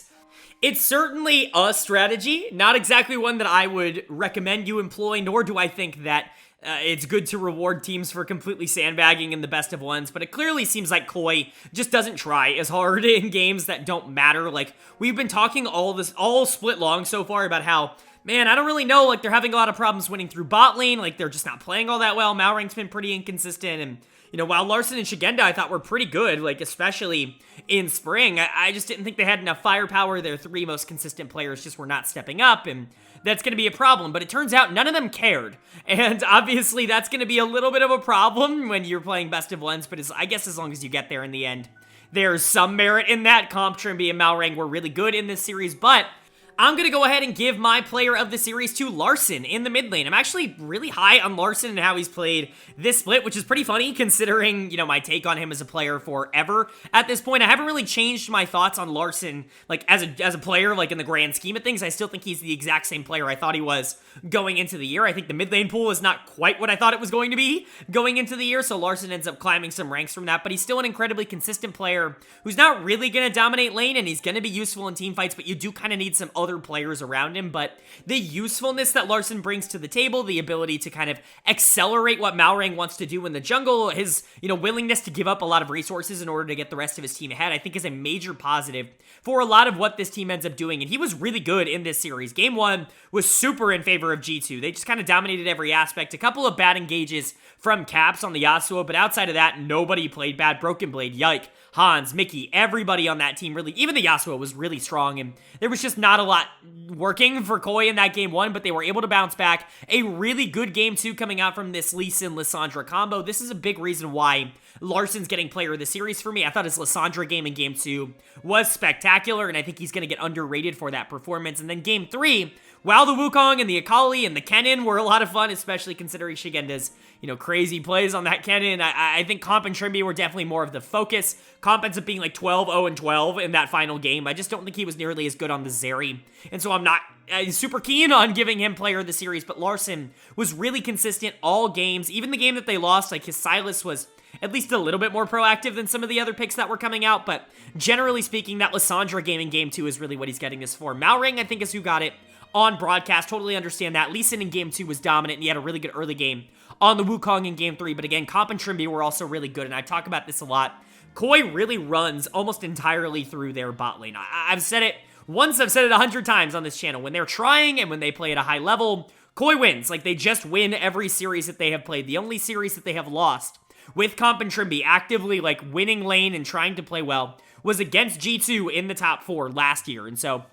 certainly a strategy, not exactly one that I would recommend you employ, nor do I think that it's good to reward teams for completely sandbagging in the best of ones, but it clearly seems like Koi just doesn't try as hard in games that don't matter. Like, we've been talking all split long so far about how Man, I don't really know. Like, they're having a lot of problems winning through bot lane. Like, they're just not playing all that well. Malrang's been pretty inconsistent. And, you know, while Larssen and Shigenda I thought were pretty good, like, especially in spring, I just didn't think they had enough firepower. Their three most consistent players just were not stepping up, and that's going to be a problem. But it turns out none of them cared. And obviously, that's going to be a little bit of a problem when you're playing best of ones. But I guess as long as you get there in the end, there's some merit in that. Comp, Trimby, and Malrang were really good in this series, but I'm going to go ahead and give my player of the series to Larssen in the mid lane. I'm actually really high on Larssen and how he's played this split, which is pretty funny considering, you know, my take on him as a player forever. At this point, I haven't really changed my thoughts on Larssen, like, as a player, like, in the grand scheme of things. I still think he's the exact same player I thought he was going into the year. I think the mid lane pool is not quite what I thought it was going to be going into the year, so Larssen ends up climbing some ranks from that, but he's still an incredibly consistent player who's not really going to dominate lane, and he's going to be useful in team fights, but you do kind of need some other players around him. But the usefulness that Larssen brings to the table, the ability to kind of accelerate what Malrang wants to do in the jungle, his, you know, willingness to give up a lot of resources in order to get the rest of his team ahead, I think is a major positive for a lot of what this team ends up doing. And he was really good in this series. Game 1 was super in favor of G2. They just kind of dominated every aspect. A couple of bad engages from Caps on the Yasuo, but outside of that, nobody played bad. Broken Blade, Yike, Hans, Mickey, everybody on that team really, even the Yasuo was really strong, and there was just not a lot working for Koi in that game 1, but they were able to bounce back. A really good game 2 coming out from this Lee Sin Lissandra combo. This is a big reason why Larssen's getting player of the series for me. I thought his Lissandra game in game 2 was spectacular, and I think he's going to get underrated for that performance. And then game 3, while the Wukong and the Akali and the Kennen were a lot of fun, especially considering Shigenda's, you know, crazy plays on that Kennen, I think Comp and Trimby were definitely more of the focus. Comp ends up being like 12-0-12 in that final game. I just don't think he was nearly as good on the Zeri, and so I'm not super keen on giving him player of the series, but Larssen was really consistent all games. Even the game that they lost, like, his Silas was at least a little bit more proactive than some of the other picks that were coming out, but generally speaking, that Lissandra game in game 2 is really what he's getting this for. Malrang, I think, is who got it on broadcast. Totally understand that. Lee Sin in game 2 was dominant, and he had a really good early game on the Wukong in game 3, but again, Comp and Trimby were also really good, and I talk about this a lot. Koi really runs almost entirely through their bot lane. I've said it once, I've said it 100 times on this channel. When they're trying and when they play at a high level, Koi wins. Like, they just win every series that they have played. The only series that they have lost with Comp and Trimby actively, like, winning lane and trying to play well was against G2 in the top 4 last year, and so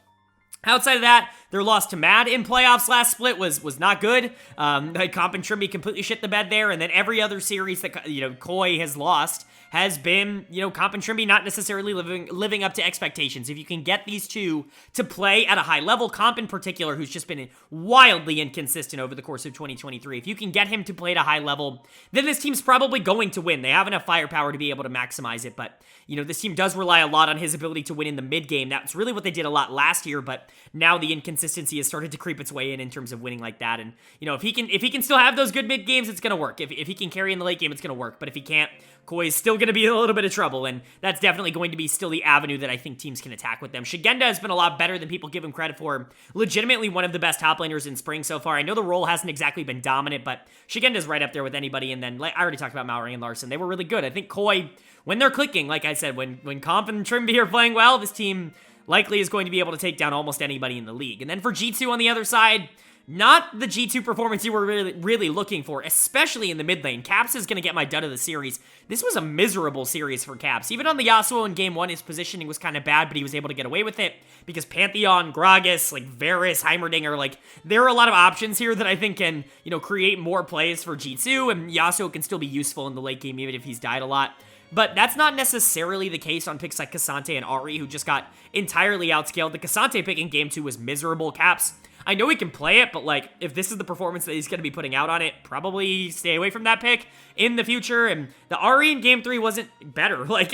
outside of that, their loss to Mad in playoffs last split was not good. Comp and Trimby completely shit the bed there, and then every other series that, you know, Koi has lost has been, you know, Comp and Trimby not necessarily living up to expectations. If you can get these two to play at a high level, Comp in particular, who's just been wildly inconsistent over the course of 2023, if you can get him to play at a high level, then this team's probably going to win. They have enough firepower to be able to maximize it, but, you know, this team does rely a lot on his ability to win in the mid game. That's really what they did a lot last year, but now the inconsistency has started to creep its way in terms of winning like that. And, you know, if he can still have those good mid games, it's going to work. If he can carry in the late game, it's going to work. But if he can't, Koi's still going to be in a little bit of trouble, and that's definitely going to be still the avenue that I think teams can attack with them. Shigenda has been a lot better than people give him credit for. Legitimately one of the best top laners in spring so far. I know the role hasn't exactly been dominant, but Shigenda's right up there with anybody. And then, like, I already talked about Malrang and Larssen. They were really good. I think Koi, when they're clicking, like I said, when Comp and Trimby are playing well, this team likely is going to be able to take down almost anybody in the league. And then for G2 on the other side, not the G2 performance you were really looking for, especially in the mid lane. Caps is going to get my dud of the series. This was a miserable series for Caps. Even on the Yasuo in game 1, his positioning was kind of bad, but he was able to get away with it because Pantheon, Gragas, like Varus, Heimerdinger, like, there are a lot of options here that I think can, you know, create more plays for G2, and Yasuo can still be useful in the late game even if he's died a lot. But that's not necessarily the case on picks like K'Sante and Ahri, who just got entirely outscaled. The K'Sante pick in game 2 was miserable. Caps, I know he can play it, but, like, if this is the performance that he's going to be putting out on it, probably stay away from that pick in the future. And the Ahri in game 3 wasn't better. Like,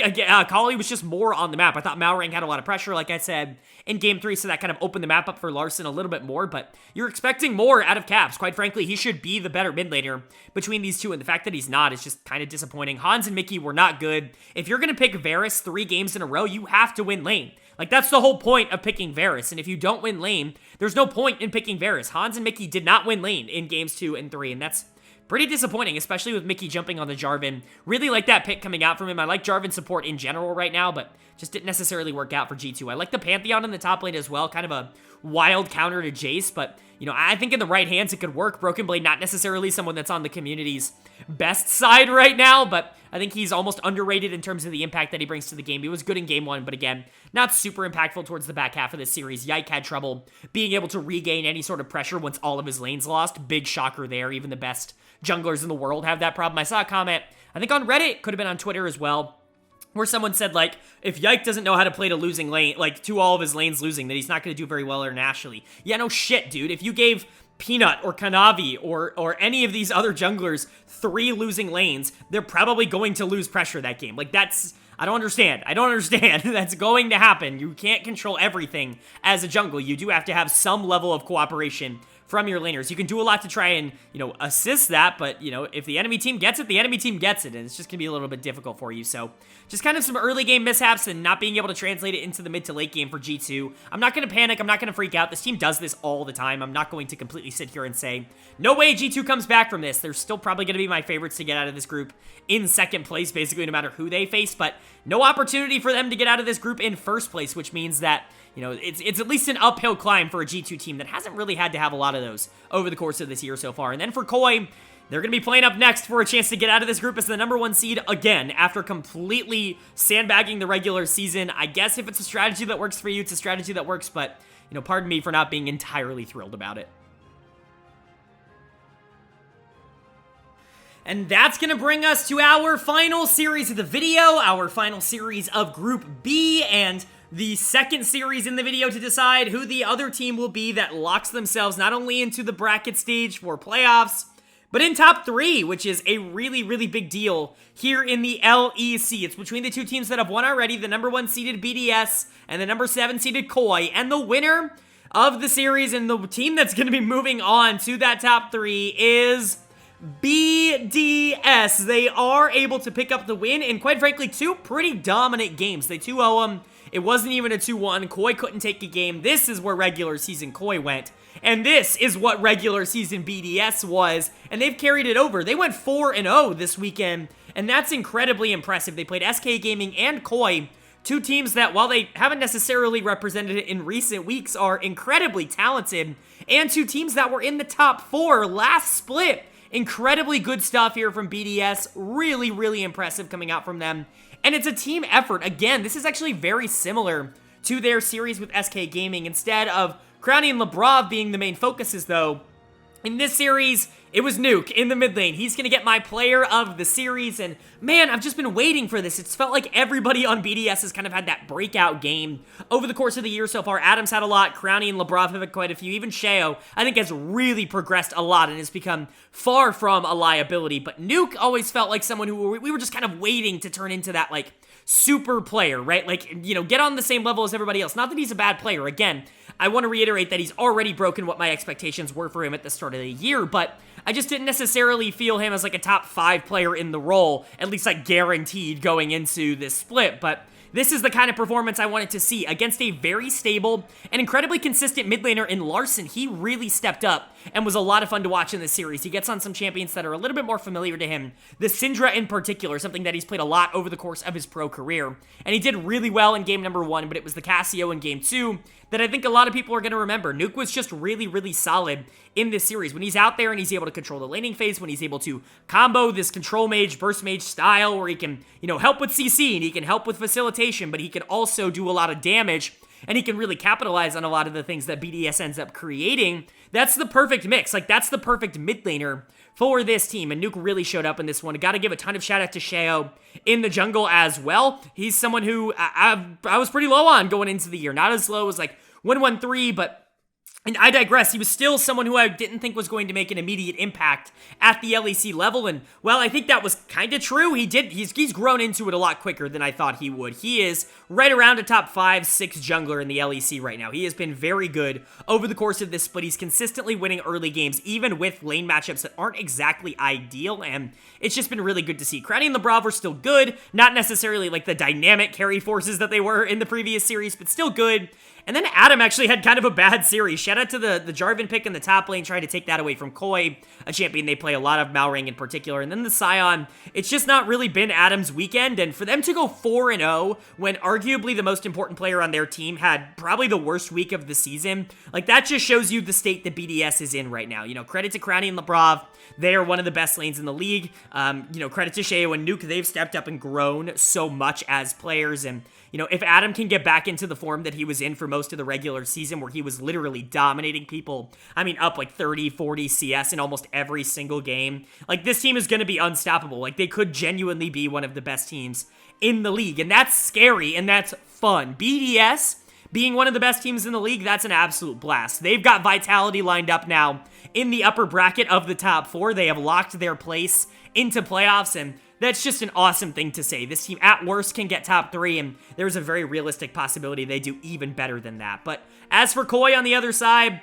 Kali was just more on the map. I thought Malrang had a lot of pressure, like I said, in game 3, so that kind of opened the map up for Larssen a little bit more, but you're expecting more out of Caps. Quite frankly, he should be the better mid laner between these two, and the fact that he's not is just kind of disappointing. Hans and Mickey were not good. If you're going to pick Varus 3 games in a row, you have to win lane. Like, that's the whole point of picking Varus, and if you don't win lane, there's no point in picking Varus. Hans and Mickey did not win lane in games 2 and 3, and that's pretty disappointing, especially with Mickey jumping on the Jarvan. Really like that pick coming out from him. I like Jarvan support in general right now, but just didn't necessarily work out for G2. I like the Pantheon in the top lane as well, kind of a wild counter to Jace, but, you know, I think in the right hands it could work. Broken Blade, not necessarily someone that's on the community's best side right now, but I think he's almost underrated in terms of the impact that he brings to the game. He was good in game 1, but again, not super impactful towards the back half of this series. Yike had trouble being able to regain any sort of pressure once all of his lanes lost. Big shocker there. Even the best junglers in the world have that problem. I saw a comment, I think on Reddit, could have been on Twitter as well, where someone said, like, if Yike doesn't know how to play to losing lane, like, to all of his lanes losing, that he's not going to do very well internationally. Yeah, no shit, dude. If you gave Peanut or Kanavi or any of these other junglers 3 losing lanes, they're probably going to lose pressure that game. Like, that's... I don't understand. That's going to happen. You can't control everything as a jungle. You do have to have some level of cooperation from your laners. You can do a lot to try and, you know, assist that, but, you know, if the enemy team gets it, the enemy team gets it, and it's just gonna be a little bit difficult for you. So, just kind of some early game mishaps and not being able to translate it into the mid to late game for G2. I'm not gonna panic. I'm not gonna freak out. This team does this all the time. I'm not going to completely sit here and say, no way G2 comes back from this. They're still probably gonna be my favorites to get out of this group in second place, basically, no matter who they face, but no opportunity for them to get out of this group in first place, which means that, you know, it's at least an uphill climb for a G2 team that hasn't really had to have a lot of those over the course of this year so far. And then for Koi, they're going to be playing up next for a chance to get out of this group as the #1 seed again after completely sandbagging the regular season. I guess if it's a strategy that works for you, it's a strategy that works, but, you know, pardon me for not being entirely thrilled about it. And that's going to bring us to our final series of the video, our final series of Group B, and the second series in the video to decide who the other team will be that locks themselves not only into the bracket stage for playoffs, but in top 3, which is a really, really big deal here in the LEC. It's between the two teams that have won already, the #1 seeded BDS and the #7 seeded Koi, and the winner of the series and the team that's going to be moving on to that top 3 is BDS. They are able to pick up the win in, quite frankly, 2 pretty dominant games. They 2-0 them. It wasn't even a 2-1. Koi couldn't take a game. This is where regular season Koi went. And this is what regular season BDS was. And they've carried it over. They went 4-0 this weekend. And that's incredibly impressive. They played SK Gaming and Koi. 2 teams that, while they haven't necessarily represented it in recent weeks, are incredibly talented. And 2 teams that were in the top 4 last split. Incredibly good stuff here from BDS. Really, really impressive coming out from them. And it's a team effort. Again, this is actually very similar to their series with SK Gaming. Instead of Crowny and Labrov being the main focuses, though, in this series, it was Nuke in the mid lane. He's going to get my player of the series, and man, I've just been waiting for this. It's felt like everybody on BDS has kind of had that breakout game over the course of the year so far. Adam's had a lot, Crowny and Labrov have had quite a few. Even Sheo, I think, has really progressed a lot and has become far from a liability, but Nuke always felt like someone who we were just kind of waiting to turn into that, like, super player, right? Like, you know, get on the same level as everybody else. Not that he's a bad player. Again, I want to reiterate that he's already broken what my expectations were for him at the start of the year, but I just didn't necessarily feel him as like a top 5 player in the role, at least like guaranteed going into this split, but this is the kind of performance I wanted to see against a very stable and incredibly consistent mid laner in Larson. He really stepped up and was a lot of fun to watch in this series. He gets on some champions that are a little bit more familiar to him. The Syndra in particular, something that he's played a lot over the course of his pro career. And he did really well in game #1, but it was the Cassio in game 2 that I think a lot of people are going to remember. Nuke was just really, really solid in this series. When he's out there and he's able to control the laning phase, when he's able to combo this control mage, burst mage style, where he can, you know, help with CC and he can help with facilitation, but he can also do a lot of damage, and he can really capitalize on a lot of the things that BDS ends up creating. That's the perfect mix. Like, that's the perfect mid laner for this team, and Nuke really showed up in this one. I gotta give a ton of shout out to Sheo in the jungle as well. He's someone who I was pretty low on going into the year. Not as low as like 113, but and I digress. He was still someone who I didn't think was going to make an immediate impact at the LEC level, and well, I think that was kind of true. He's grown into it a lot quicker than I thought he would. He is right around a top 5-6 jungler in the LEC right now. He has been very good over the course of this split. He's consistently winning early games, even with lane matchups that aren't exactly ideal, and it's just been really good to see. Crowny and Labrov are still good, not necessarily like the dynamic carry forces that they were in the previous series, but still good. And then Adam actually had kind of a bad series. Shout out to the Jarvan pick in the top lane, trying to take that away from Koi, a champion they play a lot of, Malrang in particular. And then the Sion, it's just not really been Adam's weekend. And for them to go 4-0 when arguably the most important player on their team had probably the worst week of the season, like that just shows you the state that BDS is in right now. You know, credit to Crowny and Lebrov. They are one of the best lanes in the league. You know, credit to Sheo and Nuke. They've stepped up and grown so much as players. And, you know, if Adam can get back into the form that he was in for most of the regular season, where he was literally dominating people, I mean, up like 30, 40 CS in almost every single game, like this team is going to be unstoppable. Like they could genuinely be one of the best teams in the league. And that's scary and that's fun. BDS being one of the best teams in the league, that's an absolute blast. They've got Vitality lined up now in the upper bracket of the top 4. They have locked their place into playoffs, and that's just an awesome thing to say. This team, at worst, can get top 3, and there's a very realistic possibility they do even better than that. But as for Koi on the other side,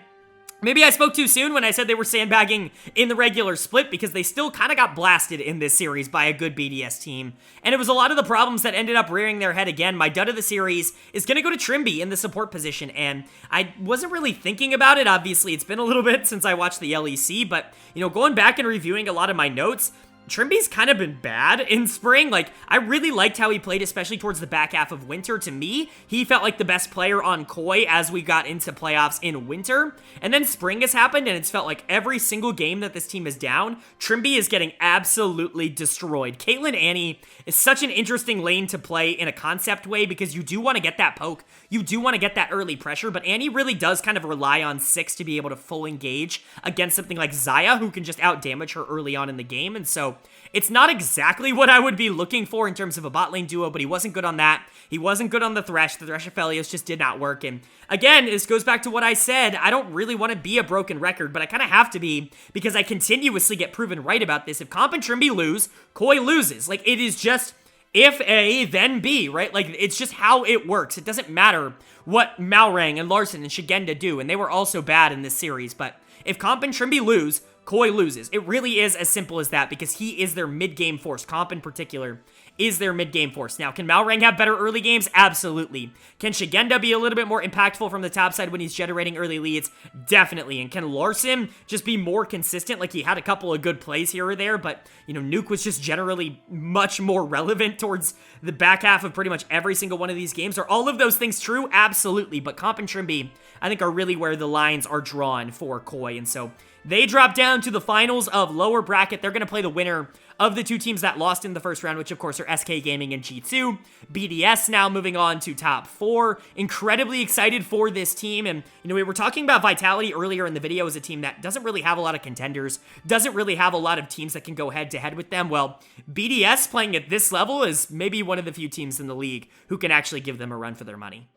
maybe I spoke too soon when I said they were sandbagging in the regular split, because they still kind of got blasted in this series by a good BDS team. And it was a lot of the problems that ended up rearing their head again. My dud of the series is going to go to Trimby in the support position, and I wasn't really thinking about it. Obviously, it's been a little bit since I watched the LEC, but, you know, going back and reviewing a lot of my notes, Trimby's kind of been bad in spring. Like, I really liked how he played, especially towards the back half of winter. To me, he felt like the best player on Koi as we got into playoffs in winter. And then spring has happened, and it's felt like every single game that this team is down, Trimby is getting absolutely destroyed. Caitlyn Annie is such an interesting lane to play in a concept way, because you do want to get that poke. You do want to get that early pressure, but Annie really does kind of rely on 6 to be able to full engage against something like Xayah, who can just out-damage her early on in the game. And so it's not exactly what I would be looking for in terms of a bot lane duo, but he wasn't good on that. He wasn't good on the Thresh. The Thresh Aphelios just did not work. And again, this goes back to what I said. I don't really want to be a broken record, but I kind of have to be, because I continuously get proven right about this. If Comp and Trimby lose, Koi loses. Like, it is just if A, then B, right? Like, it's just how it works. It doesn't matter what Malrang and Larson and Shigenda do, and they were also bad in this series, but if Comp and Trimby lose, Koi loses. It really is as simple as that, because he is their mid-game force. Comp in particular is their mid-game force. Now, can Malrang have better early games? Absolutely. Can Shigenda be a little bit more impactful from the top side when he's generating early leads? Definitely. And can Larson just be more consistent? Like, he had a couple of good plays here or there, but, you know, Nuke was just generally much more relevant towards the back half of pretty much every single one of these games. Are all of those things true? Absolutely. But Comp and Trimby, I think, are really where the lines are drawn for Koi. And so they drop down to the finals of lower bracket. They're going to play the winner of the 2 teams that lost in the first round, which of course are SK Gaming and G2. BDS now moving on to top 4. Incredibly excited for this team. And, you know, we were talking about Vitality earlier in the video as a team that doesn't really have a lot of contenders, doesn't really have a lot of teams that can go head to head with them. Well, BDS playing at this level is maybe one of the few teams in the league who can actually give them a run for their money.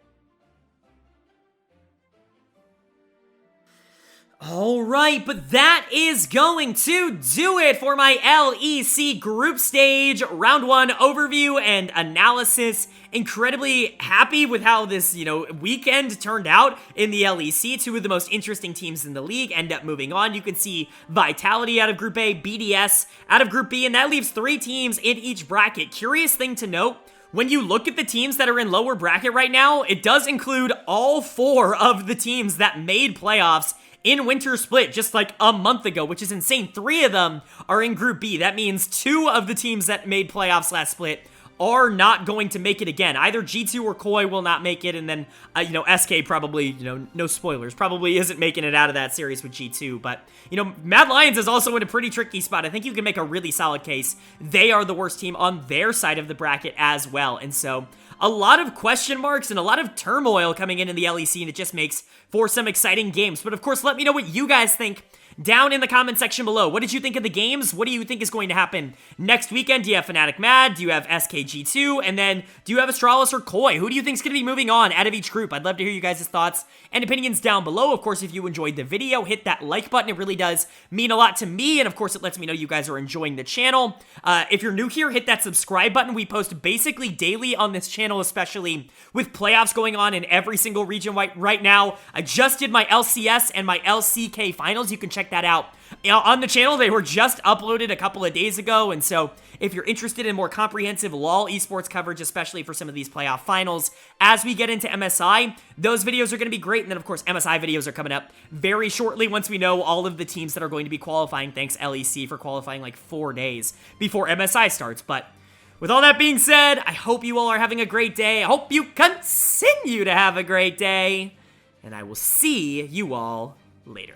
All right, but that is going to do it for my LEC group stage round 1 overview and analysis. Incredibly happy with how this, you know, weekend turned out in the LEC. 2 of the most interesting teams in the league end up moving on. You can see Vitality out of Group A, BDS out of Group B, and that leaves 3 teams in each bracket. Curious thing to note, when you look at the teams that are in lower bracket right now, it does include all 4 of the teams that made playoffs in Winter Split just like a month ago, which is insane. 3 of them are in Group B. That means 2 of the teams that made playoffs last split are not going to make it again. Either G2 or Koi will not make it, and then, you know, SK probably, you know, no spoilers, probably isn't making it out of that series with G2, but, you know, Mad Lions is also in a pretty tricky spot. I think you can make a really solid case. They are the worst team on their side of the bracket as well, and so a lot of question marks and a lot of turmoil coming in the LEC, and it just makes for some exciting games. But of course, let me know what you guys think down in the comment section below. What did you think of the games? What do you think is going to happen next weekend? Do you have Fnatic Mad? Do you have SKG2? And then, do you have Astralis or Koi? Who do you think is going to be moving on out of each group? I'd love to hear you guys' thoughts and opinions down below. Of course, if you enjoyed the video, hit that like button. It really does mean a lot to me, and of course, it lets me know you guys are enjoying the channel. If you're new here, hit that subscribe button. We post basically daily on this channel, especially with playoffs going on in every single region right now. I just did my LCS and my LCK finals. You can check check that out. On the channel, they were just uploaded a couple of days ago, and so if you're interested in more comprehensive LoL esports coverage, especially for some of these playoff finals, as we get into MSI, those videos are going to be great. And then, of course, MSI videos are coming up very shortly once we know all of the teams that are going to be qualifying. Thanks, LEC, for qualifying like 4 days before MSI starts. But with all that being said, I hope you all are having a great day. I hope you continue to have a great day. And I will see you all later.